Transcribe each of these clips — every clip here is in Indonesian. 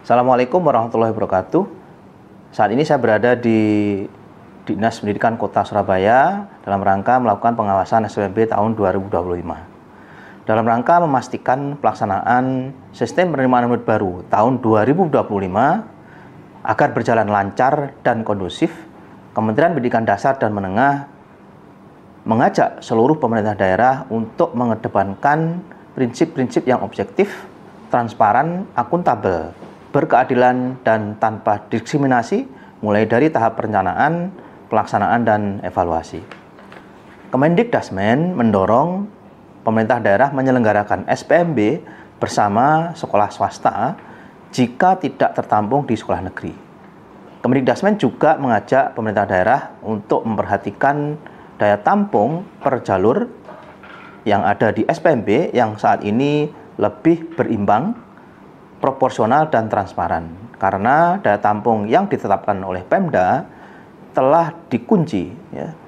Assalamualaikum warahmatullahi wabarakatuh. Saat ini saya berada di Dinas Pendidikan Kota Surabaya dalam rangka melakukan pengawasan SPMB tahun 2025. Dalam rangka memastikan pelaksanaan sistem penerimaan murid baru tahun 2025 agar berjalan lancar dan kondusif, Kementerian Pendidikan Dasar dan Menengah mengajak seluruh pemerintah daerah untuk mengedepankan prinsip-prinsip yang objektif, transparan, akuntabel, berkeadilan, dan tanpa diskriminasi mulai dari tahap perencanaan, pelaksanaan, dan evaluasi. Kemendikdasmen mendorong pemerintah daerah menyelenggarakan SPMB bersama sekolah swasta jika tidak tertampung di sekolah negeri. Kemendikdasmen juga mengajak pemerintah daerah untuk memperhatikan daya tampung per jalur yang ada di SPMB yang saat ini lebih berimbang, proporsional, dan transparan, karena daya tampung yang ditetapkan oleh Pemda telah dikunci,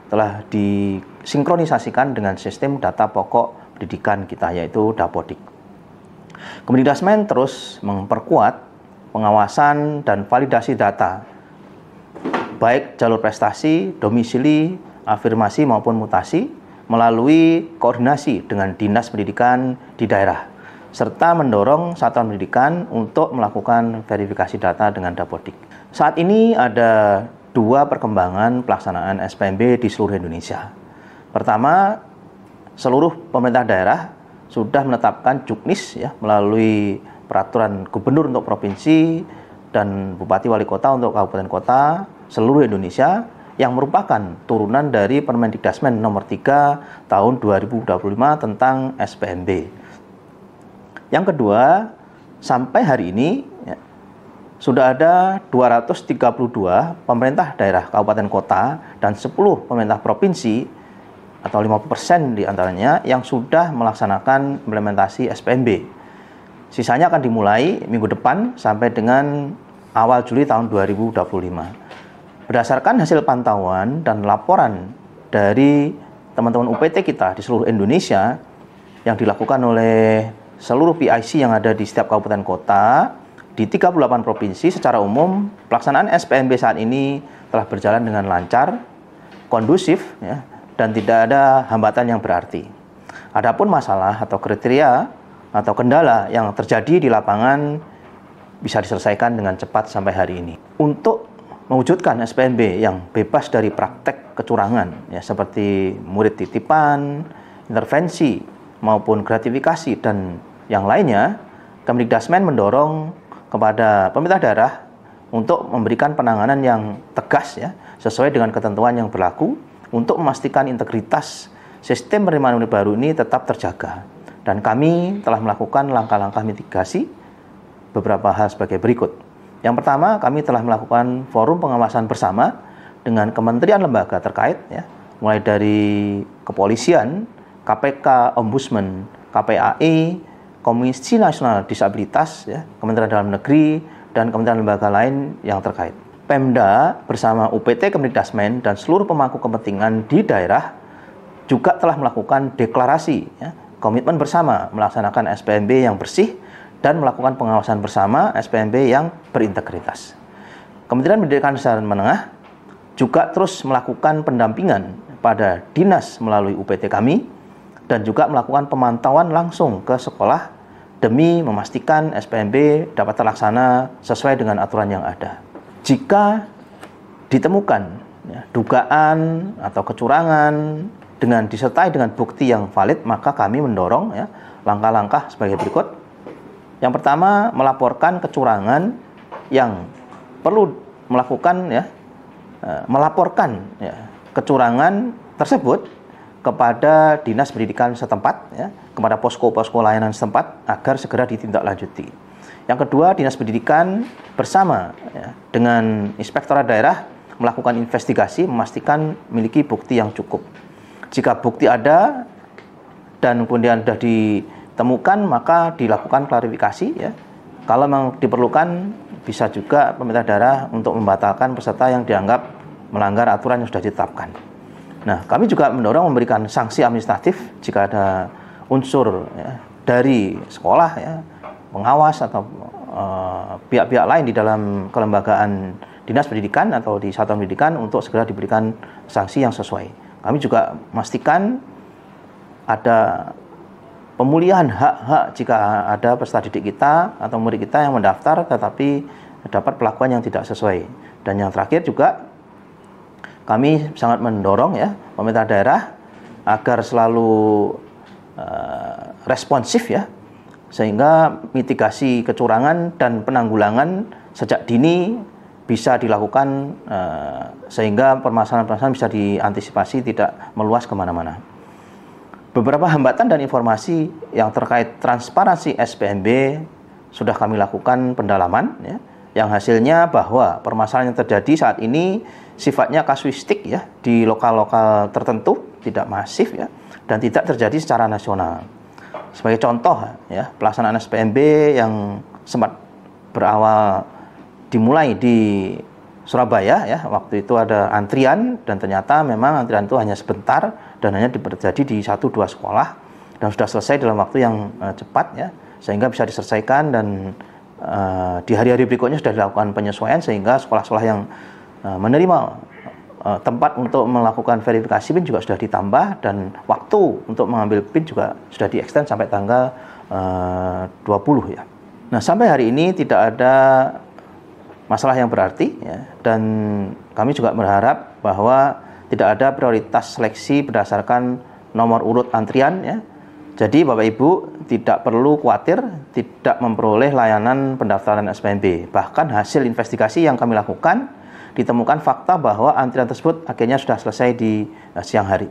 telah disinkronisasikan dengan sistem data pokok pendidikan kita, yaitu Dapodik. Kemendikdasmen terus memperkuat pengawasan dan validasi data, baik jalur prestasi, domisili, afirmasi maupun mutasi, melalui koordinasi dengan Dinas Pendidikan di daerah, serta mendorong satuan pendidikan untuk melakukan verifikasi data dengan Dapodik. Saat ini ada dua perkembangan pelaksanaan SPMB di seluruh Indonesia. Pertama, seluruh pemerintah daerah sudah menetapkan juknis melalui peraturan gubernur untuk provinsi dan bupati wali kota untuk kabupaten kota seluruh Indonesia yang merupakan turunan dari Permendikdasmen nomor 3 tahun 2025 tentang SPMB. Yang kedua, sampai hari ini sudah ada 232 pemerintah daerah kabupaten kota dan 10 pemerintah provinsi atau 50% diantaranya yang sudah melaksanakan implementasi SPMB. Sisanya akan dimulai minggu depan sampai dengan awal Juli tahun 2025. Berdasarkan hasil pantauan dan laporan dari teman-teman UPT kita di seluruh Indonesia yang dilakukan oleh seluruh PIC yang ada di setiap kabupaten kota di 38 provinsi, secara umum pelaksanaan SPMB saat ini telah berjalan dengan lancar, kondusif, dan tidak ada hambatan yang berarti. Adapun masalah atau kriteria atau kendala yang terjadi di lapangan bisa diselesaikan dengan cepat sampai hari ini. Untuk mewujudkan SPMB yang bebas dari praktek kecurangan, seperti murid titipan, intervensi, maupun gratifikasi, dan yang lainnya, Kemendikdasmen mendorong kepada pemerintah daerah untuk memberikan penanganan yang tegas sesuai dengan ketentuan yang berlaku untuk memastikan integritas sistem penerimaan murid baru ini tetap terjaga. Dan kami telah melakukan langkah-langkah mitigasi beberapa hal sebagai berikut. Yang pertama, kami telah melakukan forum pengawasan bersama dengan kementerian lembaga terkait, mulai dari kepolisian, KPK, Ombudsman, KPAI, Komisi Nasional Disabilitas, Kementerian Dalam Negeri, dan kementerian lembaga lain yang terkait. Pemda bersama UPT Kemendikdasmen dan seluruh pemangku kepentingan di daerah juga telah melakukan deklarasi, komitmen bersama melaksanakan SPMB yang bersih dan melakukan pengawasan bersama SPMB yang berintegritas. Kementerian Pendidikan Dasar dan Menengah juga terus melakukan pendampingan pada dinas melalui UPT kami dan juga melakukan pemantauan langsung ke sekolah demi memastikan SPMB dapat terlaksana sesuai dengan aturan yang ada. Jika ditemukan dugaan atau kecurangan disertai dengan bukti yang valid, maka kami mendorong langkah-langkah sebagai berikut. Yang pertama, melaporkan kecurangan yang perlu melaporkan kecurangan tersebut kepada Dinas Pendidikan setempat, kepada posko-posko layanan setempat agar segera ditindaklanjuti. Yang kedua, Dinas Pendidikan bersama dengan Inspektorat Daerah melakukan investigasi, memastikan memiliki bukti yang cukup. Jika bukti ada dan kemudian sudah ditemukan, maka dilakukan klarifikasi. Kalau memang diperlukan, bisa juga pemerintah daerah untuk membatalkan peserta yang dianggap melanggar aturan yang sudah ditetapkan. Nah, kami juga mendorong memberikan sanksi administratif jika ada unsur dari sekolah, pengawas atau pihak-pihak lain di dalam kelembagaan dinas pendidikan atau di satuan pendidikan untuk segera diberikan sanksi yang sesuai. Kami juga memastikan ada pemulihan hak-hak jika ada peserta didik kita atau murid kita yang mendaftar tetapi dapat perlakuan yang tidak sesuai. Dan yang terakhir juga kami sangat mendorong ya pemerintah daerah agar selalu responsif ya, sehingga mitigasi kecurangan dan penanggulangan sejak dini bisa dilakukan sehingga permasalahan-permasalahan bisa diantisipasi tidak meluas kemana-mana. Beberapa hambatan dan informasi yang terkait transparansi SPMB sudah kami lakukan pendalaman ya, yang hasilnya bahwa permasalahan yang terjadi saat ini sifatnya kasuistik ya, di lokal-lokal tertentu, tidak masif ya, dan tidak terjadi secara nasional. Sebagai contoh ya, pelaksanaan SPMB yang sempat berawal dimulai di Surabaya ya, waktu itu ada antrian dan ternyata memang antrian itu hanya sebentar dan hanya terjadi di 1-2 sekolah dan sudah selesai dalam waktu yang cepat ya, sehingga bisa diselesaikan dan di hari-hari berikutnya sudah dilakukan penyesuaian sehingga sekolah-sekolah yang menerima tempat untuk melakukan verifikasi PIN juga sudah ditambah dan waktu untuk mengambil PIN juga sudah diextend sampai tanggal 20 ya. Nah, sampai hari ini tidak ada masalah yang berarti ya, dan kami juga berharap bahwa tidak ada prioritas seleksi berdasarkan nomor urut antrian ya. Jadi Bapak Ibu tidak perlu khawatir tidak memperoleh layanan pendaftaran SPMB. Bahkan hasil investigasi yang kami lakukan ditemukan fakta bahwa antrian tersebut akhirnya sudah selesai di siang hari.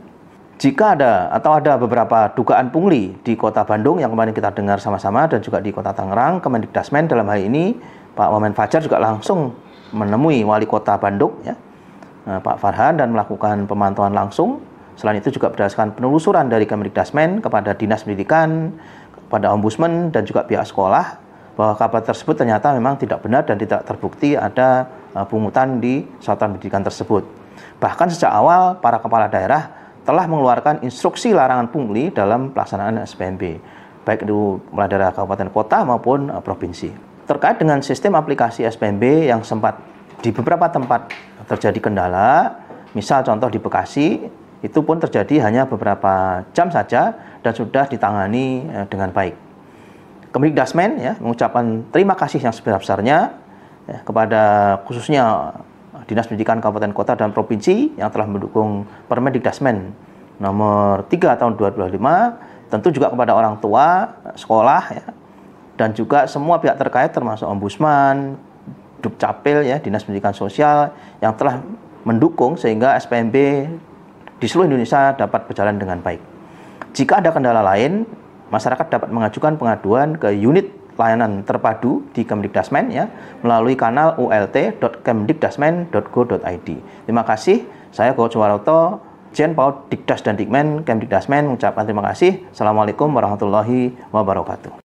Jika ada beberapa dugaan pungli di Kota Bandung yang kemarin kita dengar sama-sama dan juga di Kota Tangerang, Kemendikdasmen dalam hal ini Pak Wamen Fajar juga langsung menemui Wali Kota Bandung ya, Pak Farhan, dan melakukan pemantauan langsung. Selain itu juga berdasarkan penelusuran dari Kemendikdasmen kepada Dinas Pendidikan, kepada Ombudsman dan juga pihak sekolah bahwa kabar tersebut ternyata memang tidak benar dan tidak terbukti ada pungutan di satuan pendidikan tersebut. Bahkan sejak awal para kepala daerah telah mengeluarkan instruksi larangan pungli dalam pelaksanaan SPMB, baik itu kepala daerah kabupaten kota maupun provinsi. Terkait dengan sistem aplikasi SPMB yang sempat di beberapa tempat terjadi kendala, misal contoh di Bekasi, itu pun terjadi hanya beberapa jam saja dan sudah ditangani dengan baik. Kemendikdasmen ya, mengucapkan terima kasih yang sebesar-besarnya ya, kepada khususnya Dinas Pendidikan Kabupaten Kota dan Provinsi yang telah mendukung Permendikdasmen nomor 3 tahun 2025, tentu juga kepada orang tua, sekolah ya, dan juga semua pihak terkait termasuk Ombudsman, Dukcapil ya, Dinas Pendidikan Sosial yang telah mendukung sehingga SPMB di seluruh Indonesia dapat berjalan dengan baik. Jika ada kendala lain, masyarakat dapat mengajukan pengaduan ke unit layanan terpadu di Kemendikdasmen ya, melalui kanal ult.kemdikdasmen.go.id. Terima kasih. Saya Gowot Suwaroto, Jen Paud Dikdas dan Dikmen Kemdikdasmen mengucapkan terima kasih. Assalamualaikum warahmatullahi wabarakatuh.